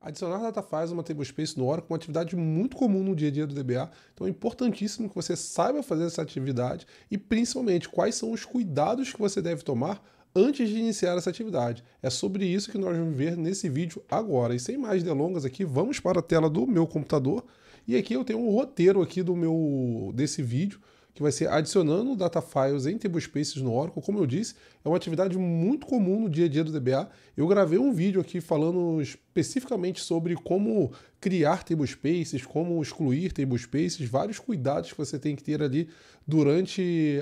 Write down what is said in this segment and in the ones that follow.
Adicionar data files a uma tablespace no Oracle é uma atividade muito comum no dia a dia do DBA, então é importantíssimo que você saiba fazer essa atividade e principalmente quais são os cuidados que você deve tomar antes de iniciar essa atividade. É sobre isso que nós vamos ver nesse vídeo agora. E sem mais delongas aqui, vamos para a tela do meu computador e aqui eu tenho um roteiro aqui desse vídeo que vai ser adicionando data files em tablespaces no Oracle. Como eu disse, é uma atividade muito comum no dia a dia do DBA. Eu gravei um vídeo aqui falando especificamente sobre como criar tablespaces, como excluir tablespaces, vários cuidados que você tem que ter ali durante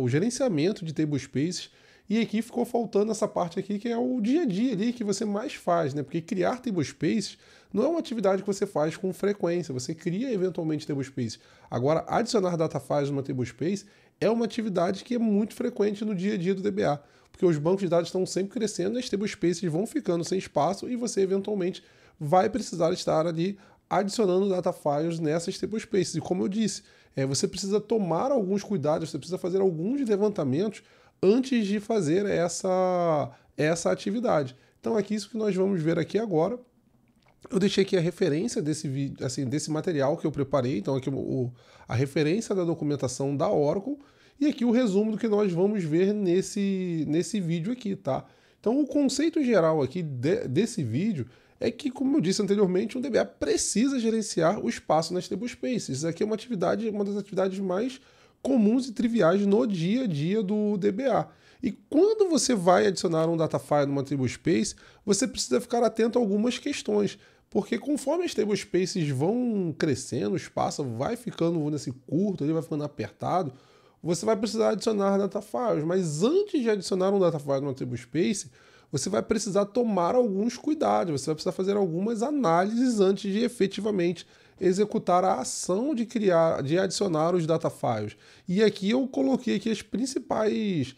o gerenciamento de tablespaces. E aqui ficou faltando essa parte aqui que é o dia a dia ali que você mais faz, né? Porque criar tablespaces não é uma atividade que você faz com frequência, você cria eventualmente tablespaces. Agora, adicionar data files numa tablespace é uma atividade que é muito frequente no dia a dia do DBA, porque os bancos de dados estão sempre crescendo e as tablespaces vão ficando sem espaço e você eventualmente vai precisar estar ali adicionando data files nessas tablespaces. E como eu disse, você precisa tomar alguns cuidados, você precisa fazer alguns levantamentos antes de fazer essa atividade. Então é isso que nós vamos ver aqui agora. Eu deixei aqui a referência desse vídeo, assim, desse material que eu preparei, então aqui a referência da documentação da Oracle e aqui o resumo do que nós vamos ver nesse vídeo aqui, tá? Então o conceito geral aqui desse vídeo é que, como eu disse anteriormente, um DBA precisa gerenciar o espaço nas tablespaces. Isso aqui é uma das atividades mais comuns e triviais no dia a dia do DBA. E quando você vai adicionar um data file numa tablespace, você precisa ficar atento a algumas questões, porque conforme as tablespaces vão crescendo, o espaço vai ficando, vamos dizer assim, curto, ele vai ficando apertado, você vai precisar adicionar data files. Mas antes de adicionar um data file numa tablespace, você vai precisar tomar alguns cuidados, você vai precisar fazer algumas análises antes de efetivamente executar a ação de adicionar os data files. E aqui eu coloquei aqui os principais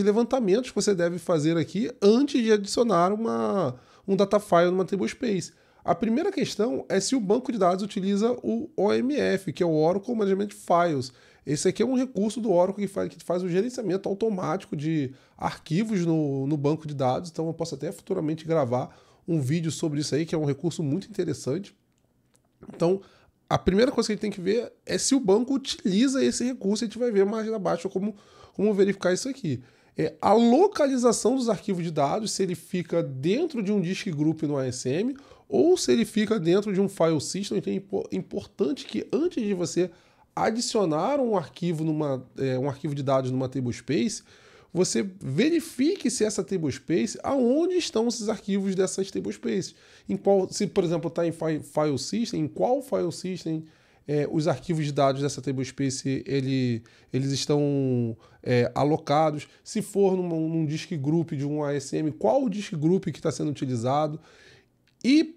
levantamentos que você deve fazer aqui antes de adicionar um data file numa tablespace. A primeira questão é se o banco de dados utiliza o OMF, que é o Oracle Management Files. Esse aqui é um recurso do Oracle que faz o gerenciamento automático de arquivos no banco de dados, então eu posso até futuramente gravar um vídeo sobre isso aí, que é um recurso muito interessante. Então, a primeira coisa que a gente tem que ver é se o banco utiliza esse recurso. A gente vai ver mais abaixo como verificar isso aqui. A localização dos arquivos de dados, se ele fica dentro de um disk group no ASM ou se ele fica dentro de um file system. Então é importante que antes de você adicionar um arquivo de dados numa tablespace, você verifique se essa tablespace, aonde estão esses arquivos dessas tablespaces. Se, por exemplo, está em file system, em qual file system os arquivos de dados dessa tablespace eles estão alocados. Se for num disk group de um ASM, qual o disk group que está sendo utilizado. E,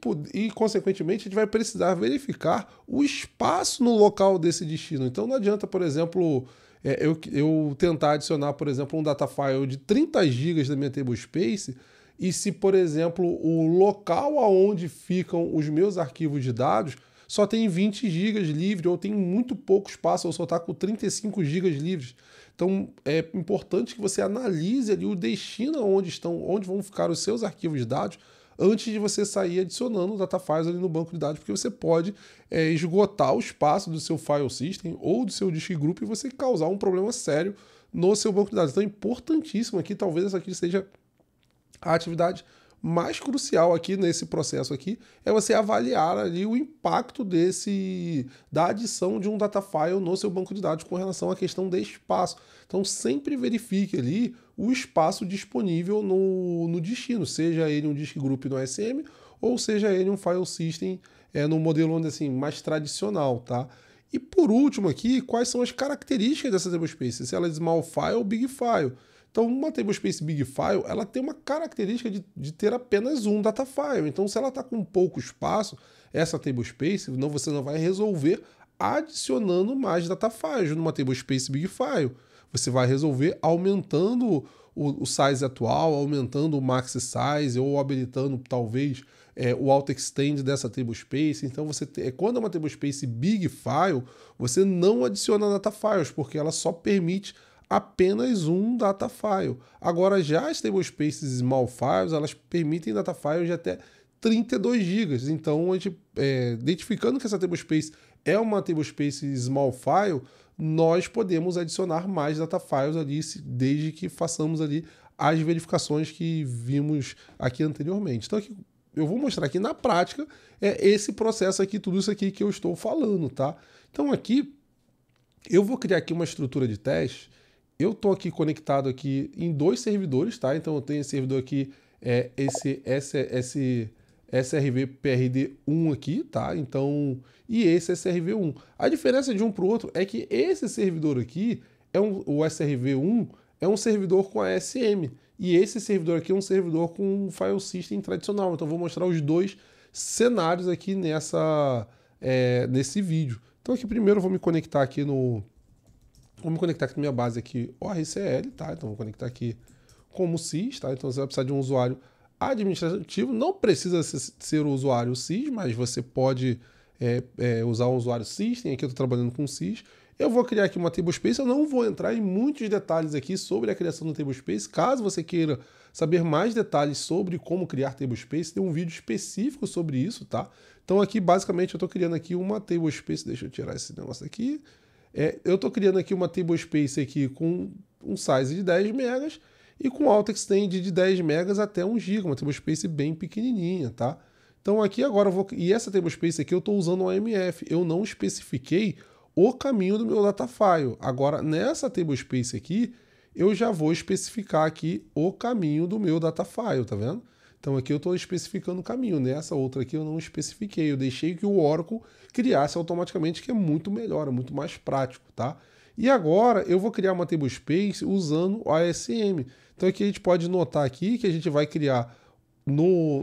consequentemente, a gente vai precisar verificar o espaço no local desse destino. Então, não adianta, por exemplo, eu tentar adicionar, por exemplo, um data file de 30 GB da minha tablespace e se, por exemplo, o local aonde ficam os meus arquivos de dados só tem 20 GB livre ou tem muito pouco espaço, ou só está com 35 GB livres. Então, é importante que você analise ali o destino onde vão ficar os seus arquivos de dados antes de você sair adicionando data files ali no banco de dados, porque você pode esgotar o espaço do seu file system ou do seu disk group e você causar um problema sério no seu banco de dados. Então é importantíssimo aqui, talvez essa aqui seja a atividade mais crucial aqui nesse processo aqui, é você avaliar ali o impacto da adição de um data file no seu banco de dados com relação à questão de espaço. Então sempre verifique ali o espaço disponível no destino, seja ele um disk group no ASM ou seja ele um file system no modelo assim, mais tradicional, tá? E por último aqui, quais são as características dessa tablespace? Se ela é small file ou big file. Então, uma tablespace big file, ela tem uma característica de ter apenas um data file. Então, se ela está com pouco espaço, essa tablespace, você não vai resolver adicionando mais data files numa tablespace big file. Você vai resolver aumentando o size atual, aumentando o max size ou habilitando, talvez, o auto extend dessa tablespace. Então, quando é uma tablespace big file, você não adiciona data files, porque ela só permite apenas um data file. Agora, já as tablespaces small files, elas permitem data files de até 32 GB. Então, a gente, identificando que essa tablespace é uma tablespace small file, nós podemos adicionar mais data files ali, desde que façamos ali as verificações que vimos aqui anteriormente. Então, aqui, eu vou mostrar aqui na prática esse processo aqui, tudo isso aqui que eu estou falando, tá? Então, aqui, eu vou criar aqui uma estrutura de teste. Eu estou aqui conectado aqui em 2 servidores, tá? Então, eu tenho esse servidor aqui, esse SRV PRD1 aqui, tá? Então, e esse SRV1. A diferença de um para o outro é que esse servidor aqui, o SRV1, é um servidor com ASM. E esse servidor aqui é um servidor com file system tradicional. Então, eu vou mostrar os dois cenários aqui nesse vídeo. Então, aqui primeiro eu vou me conectar aqui Vou me conectar aqui na minha base aqui, ORCL, tá? Então, vou conectar aqui como sys, tá? Então, você vai precisar de um usuário administrativo. Não precisa ser o usuário sys, mas você pode usar um usuário system. Aqui eu estou trabalhando com sys. Eu vou criar aqui uma tablespace. Eu não vou entrar em muitos detalhes aqui sobre a criação do tablespace. Caso você queira saber mais detalhes sobre como criar tablespace, tem um vídeo específico sobre isso, tá? Então, aqui, basicamente, eu estou criando aqui uma tablespace. Deixa eu tirar esse negócio aqui. Eu estou criando aqui uma tablespace aqui com um size de 10 megas e com auto extend de 10 megas até 1 GB, uma tablespace bem pequenininha, tá? Então aqui agora e essa tablespace aqui eu estou usando o OMF, eu não especifiquei o caminho do meu datafile. Agora nessa tablespace aqui eu já vou especificar aqui o caminho do meu datafile, tá vendo? Então aqui eu estou especificando o caminho, nessa outra aqui eu não especifiquei, eu deixei que o Oracle criasse automaticamente, que é muito melhor, é muito mais prático, tá? E agora eu vou criar uma tablespace usando o ASM. Então aqui a gente pode notar aqui que a gente vai criar,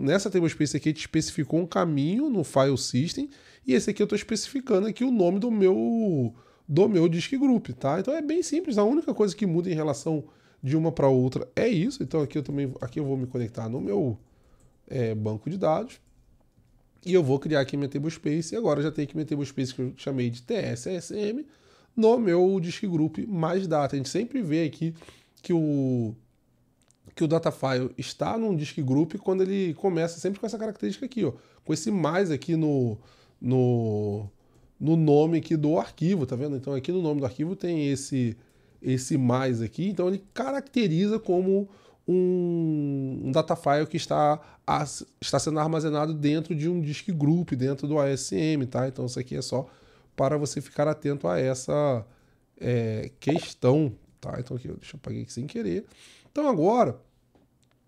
nessa tablespace aqui a gente especificou um caminho no file system, e esse aqui eu estou especificando aqui o nome do meu disk group, tá? Então é bem simples, a única coisa que muda em relação de uma para outra é isso. Então aqui eu vou me conectar no meu banco de dados e eu vou criar aqui minha tablespace. E agora já tem aqui minha tablespace que eu chamei de TSSM no meu disk group mais data. A gente sempre vê aqui que o datafile está num disk group quando ele começa sempre com essa característica aqui, ó, com esse mais aqui no nome aqui do arquivo, tá vendo? Então aqui no nome do arquivo tem esse mais aqui, então ele caracteriza como um datafile que está sendo armazenado dentro de um disk group, dentro do ASM, tá? Então isso aqui é só para você ficar atento a essa questão, tá? Então aqui, deixa eu apagar aqui sem querer. Então agora,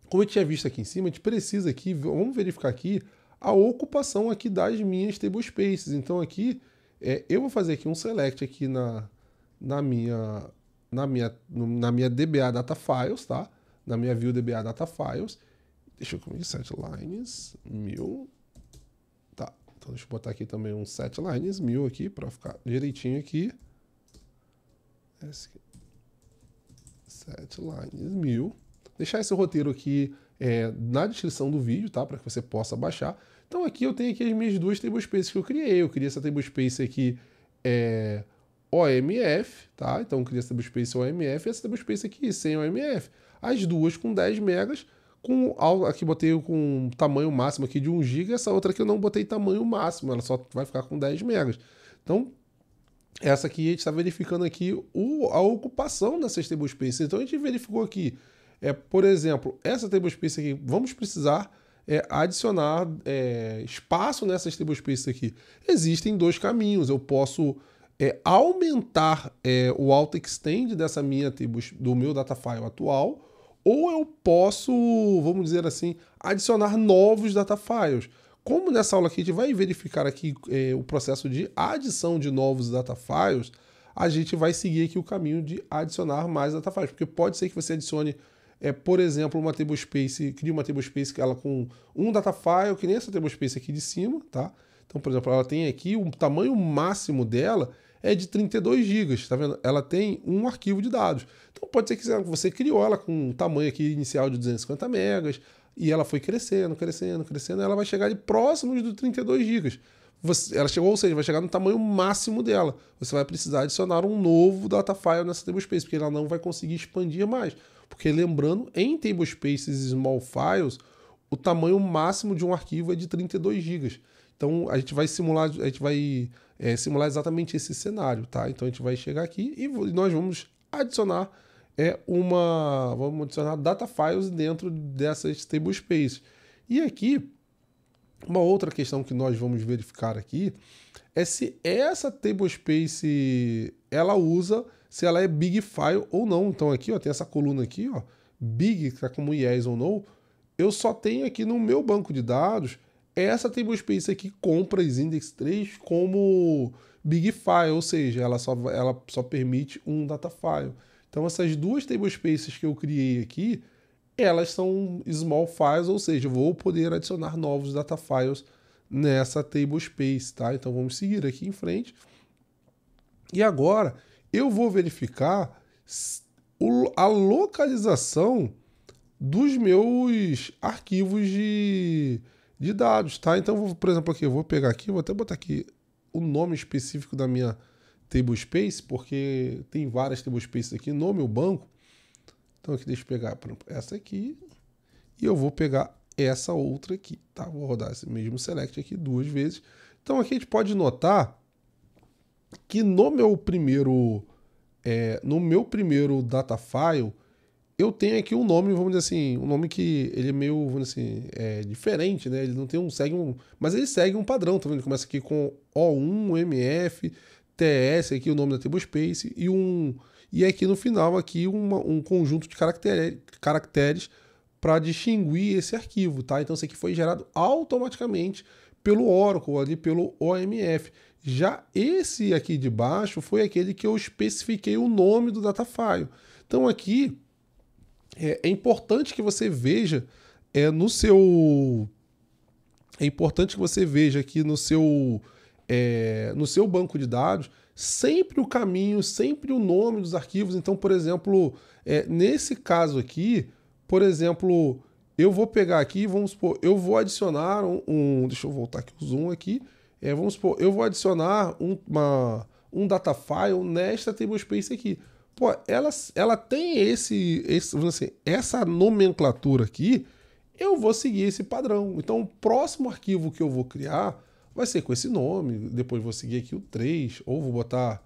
como eu tinha visto aqui em cima, a gente precisa aqui, vamos verificar aqui a ocupação aqui das minhas tablespaces. Então aqui, eu vou fazer aqui um select aqui na minha DBA Data Files, tá? Na minha view DBA Data Files. Deixa eu comigo, setlines 1000. Tá, então deixa eu botar aqui também um setlines 1000 aqui, para ficar direitinho aqui. Setlines 1000. Deixar esse roteiro aqui na descrição do vídeo, tá? Para que você possa baixar. Então aqui eu tenho aqui as minhas duas tablespaces que eu criei. Eu criei essa tablespace aqui OMF, tá? Então eu criei essa tablespace OMF e essa tablespace aqui sem OMF. As duas com 10 megas, aqui botei com tamanho máximo aqui de 1 GB, essa outra aqui eu não botei tamanho máximo, ela só vai ficar com 10 megas. Então, essa aqui a gente está verificando aqui a ocupação dessas tablespaces. Então a gente verificou aqui, por exemplo, essa tablespace aqui, vamos precisar adicionar espaço nessas tablespaces aqui. Existem dois caminhos, eu posso aumentar o auto extend do meu datafile atual, ou eu posso, vamos dizer assim, adicionar novos datafiles. Como nessa aula aqui a gente vai verificar aqui o processo de adição de novos datafiles, a gente vai seguir aqui o caminho de adicionar mais datafiles, porque pode ser que você adicione, por exemplo, uma tablespace, cria uma tablespace que ela com um datafile, que nem essa tablespace aqui de cima, tá? Então, por exemplo, ela tem aqui, o tamanho máximo dela é de 32 GB, tá vendo? Ela tem um arquivo de dados. Então pode ser que você criou ela com um tamanho aqui inicial de 250 megas, e ela foi crescendo, ela vai chegar ali próximo dos 32 GB. Ela chegou, ou seja, vai chegar no tamanho máximo dela. Você vai precisar adicionar um novo datafile nessa tablespace, porque ela não vai conseguir expandir mais. Porque lembrando, em tablespaces small files, o tamanho máximo de um arquivo é de 32 GB. Então a gente vai simular, simular exatamente esse cenário, tá? Então a gente vai chegar aqui e nós vamos adicionar vamos adicionar data files dentro dessas tablespaces. E aqui, uma outra questão que nós vamos verificar aqui é se essa tablespace se ela é big file ou não. Então aqui, ó, tem essa coluna aqui, ó, big, que tá como yes ou no. Eu só tenho aqui no meu banco de dados essa tablespace aqui, compras index 3, como big file, ou seja, ela só permite um data file. Então essas duas tablespaces que eu criei aqui, elas são small files, ou seja, eu vou poder adicionar novos data files nessa tablespace, tá? Então vamos seguir aqui em frente. E agora eu vou verificar a localização dos meus arquivos de dados, tá? Então, por exemplo, aqui eu vou pegar aqui, vou até botar aqui o nome específico da minha tablespace, porque tem várias tablespaces aqui no meu banco. Então aqui deixa eu pegar, por exemplo, essa aqui e eu vou pegar essa outra aqui, tá? Vou rodar esse mesmo select aqui 2 vezes. Então aqui a gente pode notar que no meu primeiro data file eu tenho aqui um nome, vamos dizer assim, um nome que ele é meio, vamos dizer assim, diferente, né? Ele não tem mas ele segue um padrão, tá vendo? Ele começa aqui com O1, MF, TS, aqui o nome da tablespace e aqui no final aqui um conjunto de caracteres para distinguir esse arquivo, tá? Então isso aqui foi gerado automaticamente pelo Oracle, ali pelo OMF. Já esse aqui de baixo foi aquele que eu especifiquei o nome do data file. Então aqui é importante que você veja no seu aqui no seu banco de dados sempre o caminho, sempre o nome dos arquivos. Então, por exemplo, nesse caso aqui, por exemplo, eu vou pegar aqui, vamos supor, eu vou adicionar deixa eu voltar aqui o zoom aqui, vamos supor, eu vou adicionar um data file nesta tablespace aqui. Pô, ela tem vamos dizer assim, essa nomenclatura aqui, eu vou seguir esse padrão. Então, o próximo arquivo que eu vou criar vai ser com esse nome, depois vou seguir aqui o 3, ou vou botar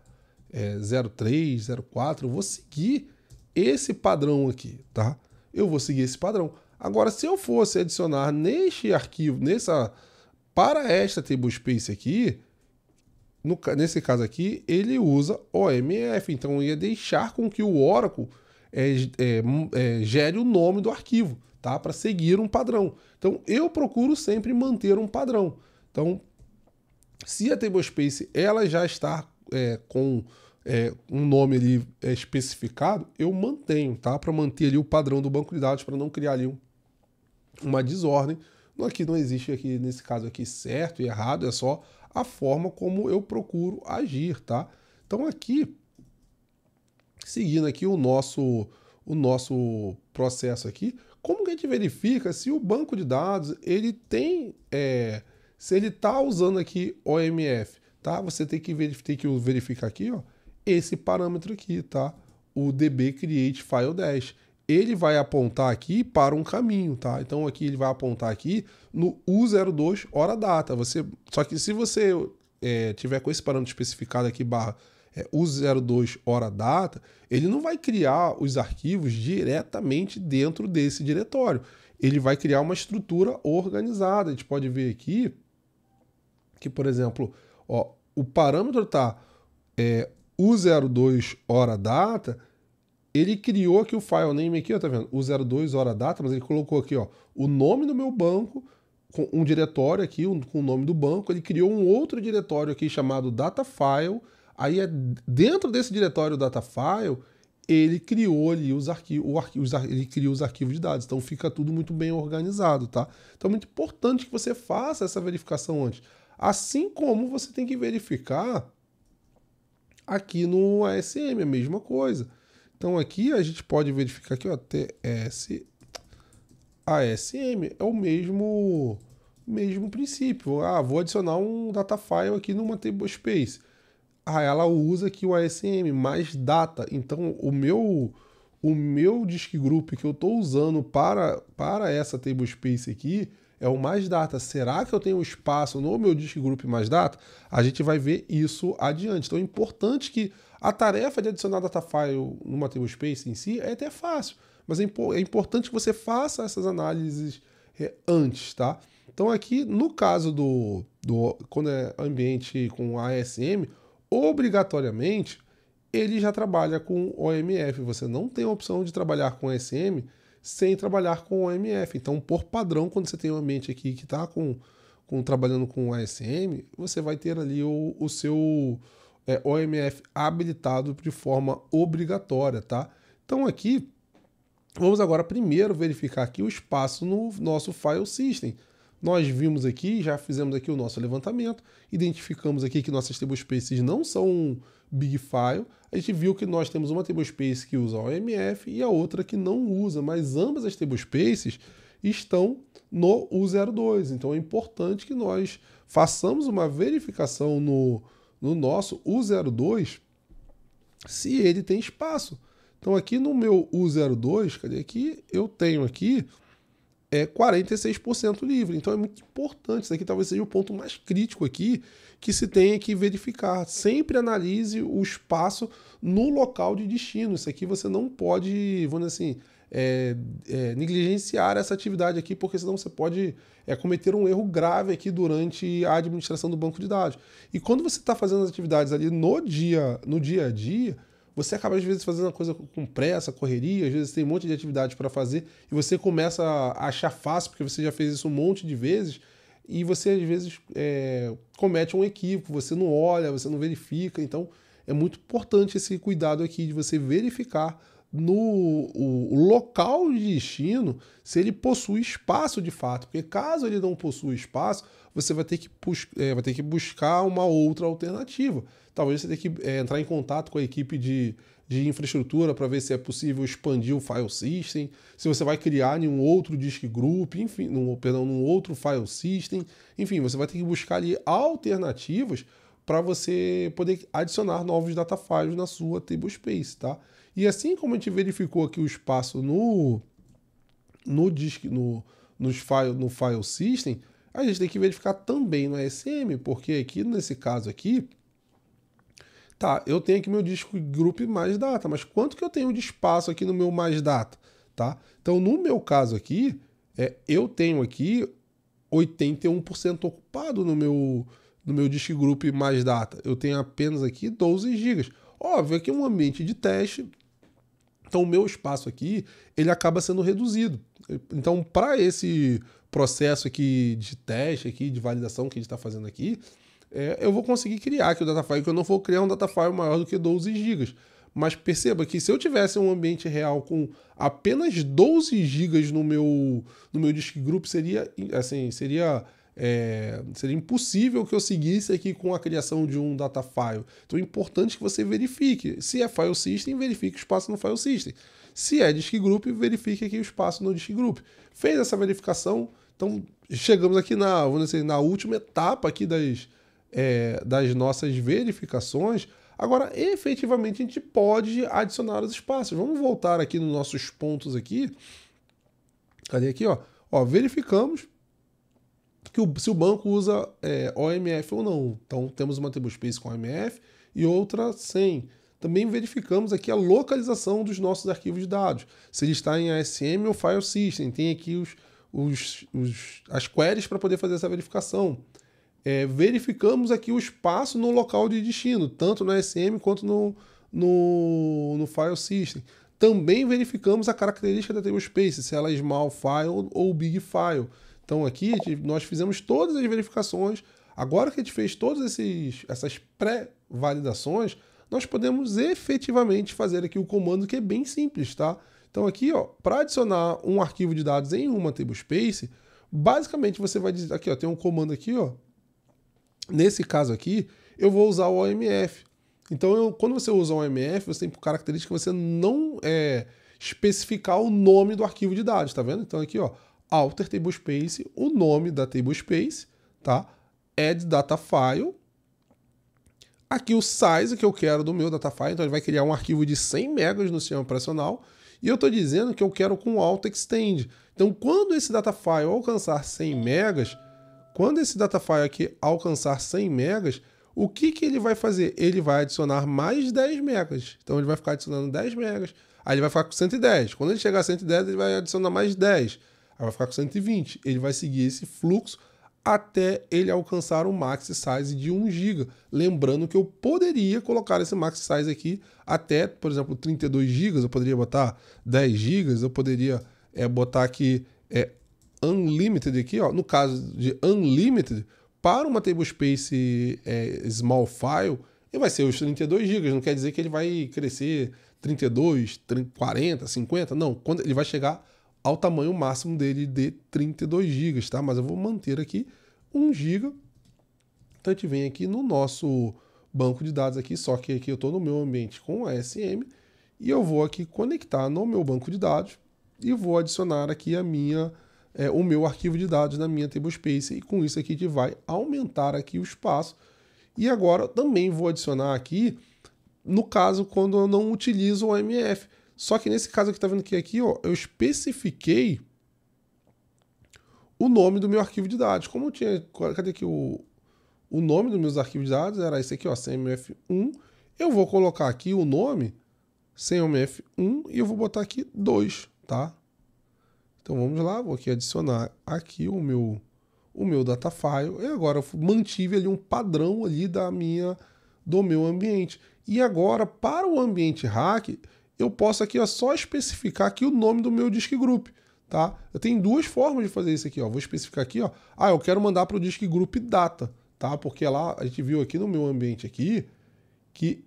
03, 04, eu vou seguir esse padrão aqui, tá? Eu vou seguir esse padrão. Agora, se eu fosse adicionar neste arquivo, para esta tablespace aqui, nesse caso aqui, ele usa OMF, então eu ia deixar com que o Oracle gere o nome do arquivo, tá? Para seguir um padrão. Então, eu procuro sempre manter um padrão. Então, se a tablespace ela já está com um nome ali especificado, eu mantenho, tá? Para manter ali o padrão do banco de dados, para não criar ali uma desordem. Aqui não existe, aqui nesse caso aqui, certo e errado, é só a forma como eu procuro agir, tá? Então aqui, seguindo aqui o nosso processo aqui, como que a gente verifica se o banco de dados ele tem, se ele está usando aqui OMF, tá? Você tem que verificar aqui, ó, esse parâmetro aqui, tá? O DB Create File Dash. Ele vai apontar aqui para um caminho, tá? Então aqui ele vai apontar aqui no U02 hora data. Só que se você tiver com esse parâmetro especificado aqui U02 hora data, ele não vai criar os arquivos diretamente dentro desse diretório. Ele vai criar uma estrutura organizada. A gente pode ver aqui que, por exemplo, ó, o parâmetro tá U02 hora data. Ele criou aqui o file name aqui, ó, tá vendo? O 02 hora data, mas ele colocou aqui, ó, o nome do meu banco, com um diretório aqui, com o nome do banco. Ele criou um outro diretório aqui chamado data file. Aí dentro desse diretório data file, ele criou ali os arquivos, ele criou os arquivos de dados. Então fica tudo muito bem organizado, tá? Então é muito importante que você faça essa verificação antes. Assim como você tem que verificar aqui no ASM, a mesma coisa. Então aqui a gente pode verificar aqui, ó, TS ASM é o mesmo princípio. Vou adicionar um data file aqui numa tablespace. Ela usa aqui o ASM mais data. Então o meu o meu disk group que eu estou usando para essa tablespace aqui é o mais data. Será que eu tenho espaço no meu disk group mais data? A gente vai ver isso adiante. Então é importante que a tarefa de adicionar data file numa tablespace em si é até fácil, mas é importante que você faça essas análises antes, tá? Então aqui, no caso quando é ambiente com ASM, obrigatoriamente ele já trabalha com OMF. Você não tem a opção de trabalhar com ASM sem trabalhar com OMF. Então, por padrão, quando você tem um ambiente aqui que está trabalhando com ASM, você vai ter ali o seu OMF habilitado de forma obrigatória, tá? Então aqui, vamos agora primeiro verificar aqui o espaço no nosso file system. Nós vimos aqui, já fizemos aqui o nosso levantamento, identificamos aqui que nossas tablespaces não são big file. A gente viu que nós temos uma tablespace que usa OMF e a outra que não usa, mas ambas as tablespaces estão no U02. Então é importante que nós façamos uma verificação no nosso U02 se ele tem espaço. Então aqui no meu U02, cadê aqui? Eu tenho aqui 46% livre. Então é muito importante. Isso aqui talvez seja o ponto mais crítico aqui que se tenha que verificar. Sempre analise o espaço no local de destino. Isso aqui você não pode, vamos dizer assim, negligenciar essa atividade aqui, porque senão você pode cometer um erro grave aqui durante a administração do banco de dados. E quando você está fazendo as atividades ali no dia a dia, você acaba, às vezes, fazendo a coisa com pressa, correria, às vezes tem um monte de atividade para fazer e você começa a achar fácil, porque você já fez isso um monte de vezes, e você, às vezes, comete um equívoco, você não olha, você não verifica. Então, é muito importante esse cuidado aqui de você verificar o local de destino se ele possui espaço de fato, porque caso ele não possua espaço, você vai ter que buscar uma outra alternativa. Talvez você tenha que entrar em contato com a equipe de infraestrutura para ver se é possível expandir o file system, se você vai criar um outro disk group, enfim, num outro file system, enfim, você vai ter que buscar ali alternativas para você poder adicionar novos data files na sua tablespace, tá? E assim como a gente verificou aqui o espaço no file system, a gente tem que verificar também no ASM, porque aqui nesse caso aqui, tá, eu tenho aqui meu disk group mais data, mas quanto que eu tenho de espaço aqui no meu mais data, tá? Então no meu caso aqui, eu tenho aqui 81% ocupado no meu disk group mais data. Eu tenho apenas aqui 12 GB. Óbvio, aqui é um ambiente de teste, então o meu espaço aqui, ele acaba sendo reduzido. Então, para esse processo aqui de teste, aqui, de validação que a gente está fazendo aqui, eu vou conseguir criar aqui o data file, que eu não vou criar um data file maior do que 12 GB. Mas perceba que se eu tivesse um ambiente real com apenas 12 GB no meu disk group, seria impossível que eu seguisse aqui com a criação de um data file. Então é importante que você verifique. Se é file system, verifique o espaço no file system. Se é disk group, verifique aqui o espaço no disk group. Fez essa verificação, então chegamos aqui vamos dizer, na última etapa aqui das nossas verificações. Agora, efetivamente, a gente pode adicionar os espaços. Vamos voltar aqui nos nossos pontos aqui. Cadê aqui? Verificamos se o banco usa OMF ou não. Então, temos uma tablespace com OMF e outra sem. Também verificamos aqui a localização dos nossos arquivos de dados. Se ele está em ASM ou File System. Tem aqui as queries para poder fazer essa verificação. Verificamos aqui o espaço no local de destino, tanto no ASM quanto no File System. Também verificamos a característica da tablespace, se ela é small file ou big file. Então aqui nós fizemos todas as verificações. Agora que a gente fez todas essas pré-validações, nós podemos efetivamente fazer aqui o comando, que é bem simples, tá? Então aqui, para adicionar um arquivo de dados em uma tablespace, basicamente você vai dizer, aqui, tem um comando aqui, nesse caso aqui, eu vou usar o OMF. Então, quando você usa o OMF, você tem por característica você não especificar o nome do arquivo de dados, tá vendo? Então aqui, alter tablespace, o nome da tablespace, tá? Add data file. Aqui o size que eu quero do meu data file, então ele vai criar um arquivo de 100 megas no sistema operacional E eu estou dizendo que eu quero com Auto Extend. Então, quando esse data file alcançar 100 megas, quando esse data file aqui alcançar 100 megas, o que ele vai fazer? Ele vai adicionar mais 10 megas. Então, ele vai ficar adicionando 10 megas. Aí ele vai ficar com 110. Quando ele chegar a 110, ele vai adicionar mais 10. Aí vai ficar com 120. Ele vai seguir esse fluxo até ele alcançar o max size de 1 GB. Lembrando que eu poderia colocar esse max size aqui até, por exemplo, 32 GB. Eu poderia botar 10 GB. Eu poderia botar aqui Unlimited aqui, ó. No caso de Unlimited, para uma tablespace small file, ele vai ser os 32 GB. Não quer dizer que ele vai crescer 32, 40, 50. Não, quando ele vai chegar ao tamanho máximo dele de 32 GB, tá? Mas eu vou manter aqui 1 GB. Então a gente vem aqui no nosso banco de dados aqui, só que aqui eu estou no meu ambiente com ASM e eu vou aqui conectar no meu banco de dados e vou adicionar aqui o meu arquivo de dados na minha tablespace, e com isso aqui a gente vai aumentar aqui o espaço. E agora também vou adicionar aqui, no caso, quando eu não utilizo o OMF. Só que nesse caso que tá vendo aqui, ó, eu especifiquei o nome do meu arquivo de dados. Como eu tinha, cadê aqui o nome dos meus arquivos de dados? Era esse aqui, ó, CMF1. Eu vou colocar aqui o nome CMF1 e eu vou botar aqui 2, tá? Então vamos lá, vou aqui adicionar aqui o meu data file, e agora eu mantive ali um padrão ali do meu ambiente. E agora, para o ambiente hack, eu posso aqui, ó, só especificar aqui o nome do meu disk group, tá? Eu tenho duas formas de fazer isso aqui, ó. Vou especificar aqui, ó. Eu quero mandar para o disk group data, tá? Porque lá a gente viu aqui no meu ambiente aqui que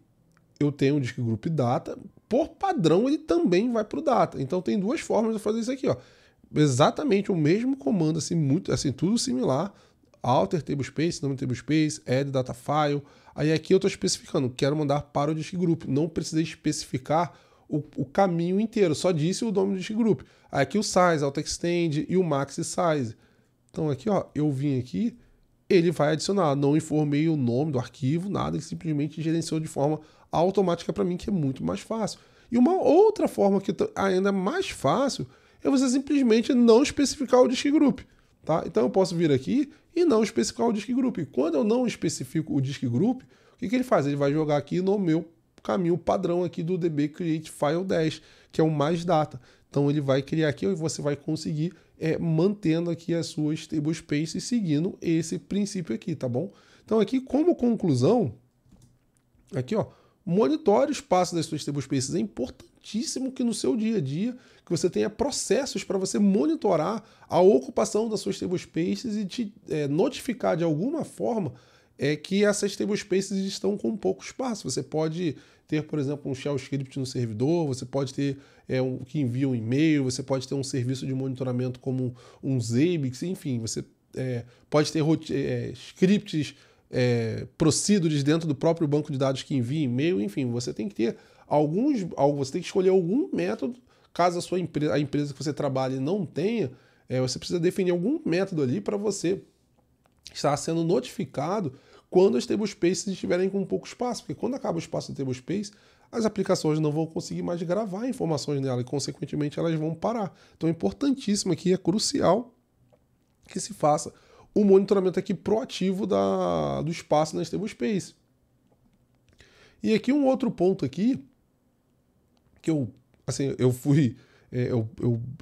eu tenho um disk group data, por padrão ele também vai para o data. Então tem duas formas de fazer isso aqui, ó. Exatamente o mesmo comando, assim, tudo similar. Alter tablespace, nome tablespace, add data file. Aí aqui eu estou especificando, quero mandar para o disk group. Não precisei especificar o caminho inteiro, só disse o nome do disk group. Aí aqui o size, auto extend e o max size. Então aqui, ó, eu vim aqui, ele vai adicionar. Não informei o nome do arquivo, nada, ele simplesmente gerenciou de forma automática para mim, que é muito mais fácil. E uma outra forma que ainda é mais fácil é você simplesmente não especificar o disk group, tá? Então eu posso vir aqui e não especificar o disk group. E quando eu não especifico o disk group, o que ele faz? Ele vai jogar aqui no meu caminho padrão aqui do DB Create File 10, que é o mais data. Então ele vai criar aqui e você vai conseguir mantendo aqui as suas tablespaces seguindo esse princípio aqui, tá bom? Então aqui, como conclusão, aqui, ó, monitore o espaço das suas tablespaces. É importantíssimo que no seu dia a dia que você tenha processos para você monitorar a ocupação das suas tablespaces e te notificar de alguma forma que essas tablespaces estão com pouco espaço. Você pode ter, por exemplo, um shell script no servidor, você pode ter que envia um e-mail, você pode ter um serviço de monitoramento como um Zabbix, enfim, você pode ter scripts procedures dentro do próprio banco de dados que envia e-mail, enfim, você tem que ter você tem que escolher algum método, caso a empresa que você trabalhe não tenha, você precisa definir algum método ali para você estar sendo notificado quando as tablespaces estiverem com pouco espaço, porque quando acaba o espaço da tablespace, as aplicações não vão conseguir mais gravar informações nela e, consequentemente, elas vão parar. Então é importantíssimo aqui, é crucial que se faça o monitoramento aqui proativo do espaço nas tablespaces. E aqui um outro ponto aqui, que eu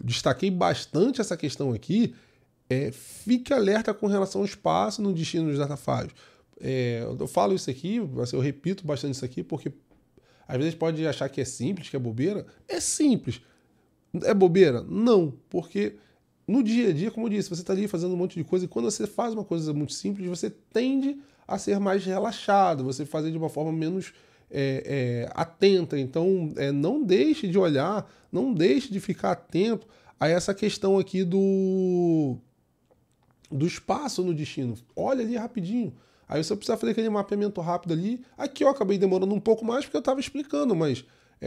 destaquei bastante essa questão aqui, fique alerta com relação ao espaço no destino dos data files. Eu falo isso aqui, eu repito bastante isso aqui, porque às vezes pode achar que é simples, que é bobeira. É simples. É bobeira? Não, porque no dia a dia, como eu disse, você está ali fazendo um monte de coisa, e quando você faz uma coisa muito simples, você tende a ser mais relaxado, você fazer de uma forma menos atenta. Então, não deixe de olhar, não deixe de ficar atento a essa questão aqui do espaço no destino. Olha ali rapidinho. Aí você precisa fazer aquele mapeamento rápido ali. Aqui eu acabei demorando um pouco mais porque eu estava explicando, mas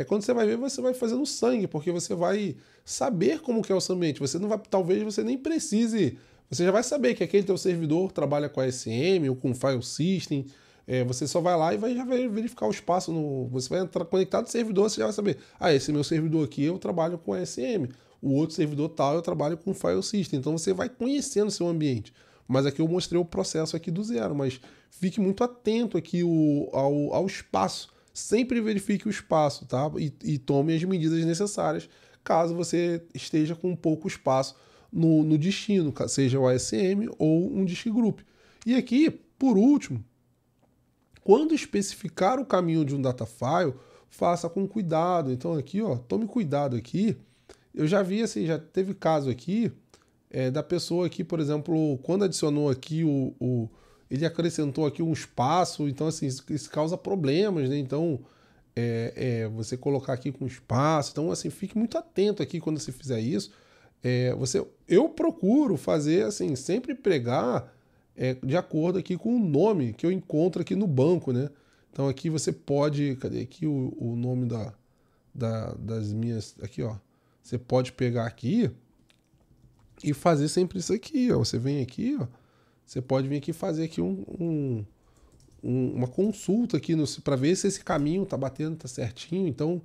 quando você vai ver, você vai fazendo sangue, porque você vai saber como que é o seu ambiente. Você não vai, talvez você nem precise, você já vai saber que aquele teu servidor trabalha com ASM ou com file system, você só vai lá e já vai verificar o espaço. Você vai entrar conectado no servidor, você já vai saber. Ah, esse meu servidor aqui eu trabalho com ASM. O outro servidor tal eu trabalho com File System. Então você vai conhecendo o seu ambiente. Mas aqui eu mostrei o processo aqui do zero. Mas fique muito atento aqui ao espaço. Sempre verifique o espaço, tá? E tome as medidas necessárias caso você esteja com pouco espaço no destino, seja o ASM ou um disk group. E aqui, por último, quando especificar o caminho de um data file, faça com cuidado. Então aqui, ó, tome cuidado aqui. Eu já vi assim, já teve caso aqui da pessoa aqui, por exemplo, quando adicionou aqui ele acrescentou aqui um espaço, então assim, isso causa problemas, né? Então, você colocar aqui com espaço, então assim, fique muito atento aqui quando você fizer isso. Eu procuro fazer assim, sempre pregar de acordo aqui com o nome que eu encontro aqui no banco, né? Então aqui você pode, cadê aqui o nome das minhas, aqui ó, você pode pegar aqui e fazer sempre isso aqui, ó. Você vem aqui, ó, você pode vir aqui fazer aqui uma consulta aqui para ver se esse caminho tá batendo, tá certinho. Então,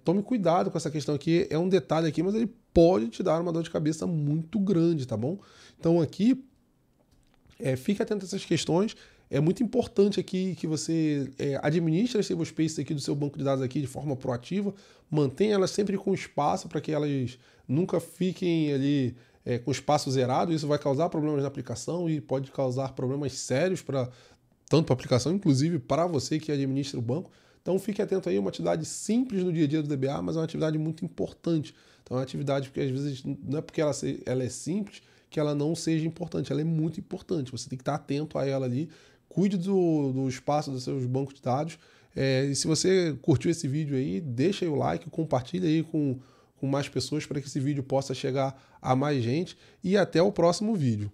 tome cuidado com essa questão aqui. É um detalhe aqui, mas ele pode te dar uma dor de cabeça muito grande, tá bom? Então aqui, fique atento a essas questões. É muito importante aqui que você administre as table spaces aqui do seu banco de dados aqui de forma proativa, mantenha elas sempre com espaço para que elas nunca fiquem ali com espaço zerado. Isso vai causar problemas na aplicação e pode causar problemas sérios tanto para a aplicação, inclusive para você que administra o banco. Então fique atento aí, é uma atividade simples no dia a dia do DBA, mas é uma atividade muito importante. Então é uma atividade que às vezes não é porque ela é simples que ela não seja importante, ela é muito importante. Você tem que estar atento a ela ali, cuide do espaço dos seus bancos de dados. E se você curtiu esse vídeo aí, deixa aí o like, compartilha aí com mais pessoas para que esse vídeo possa chegar a mais gente. E até o próximo vídeo.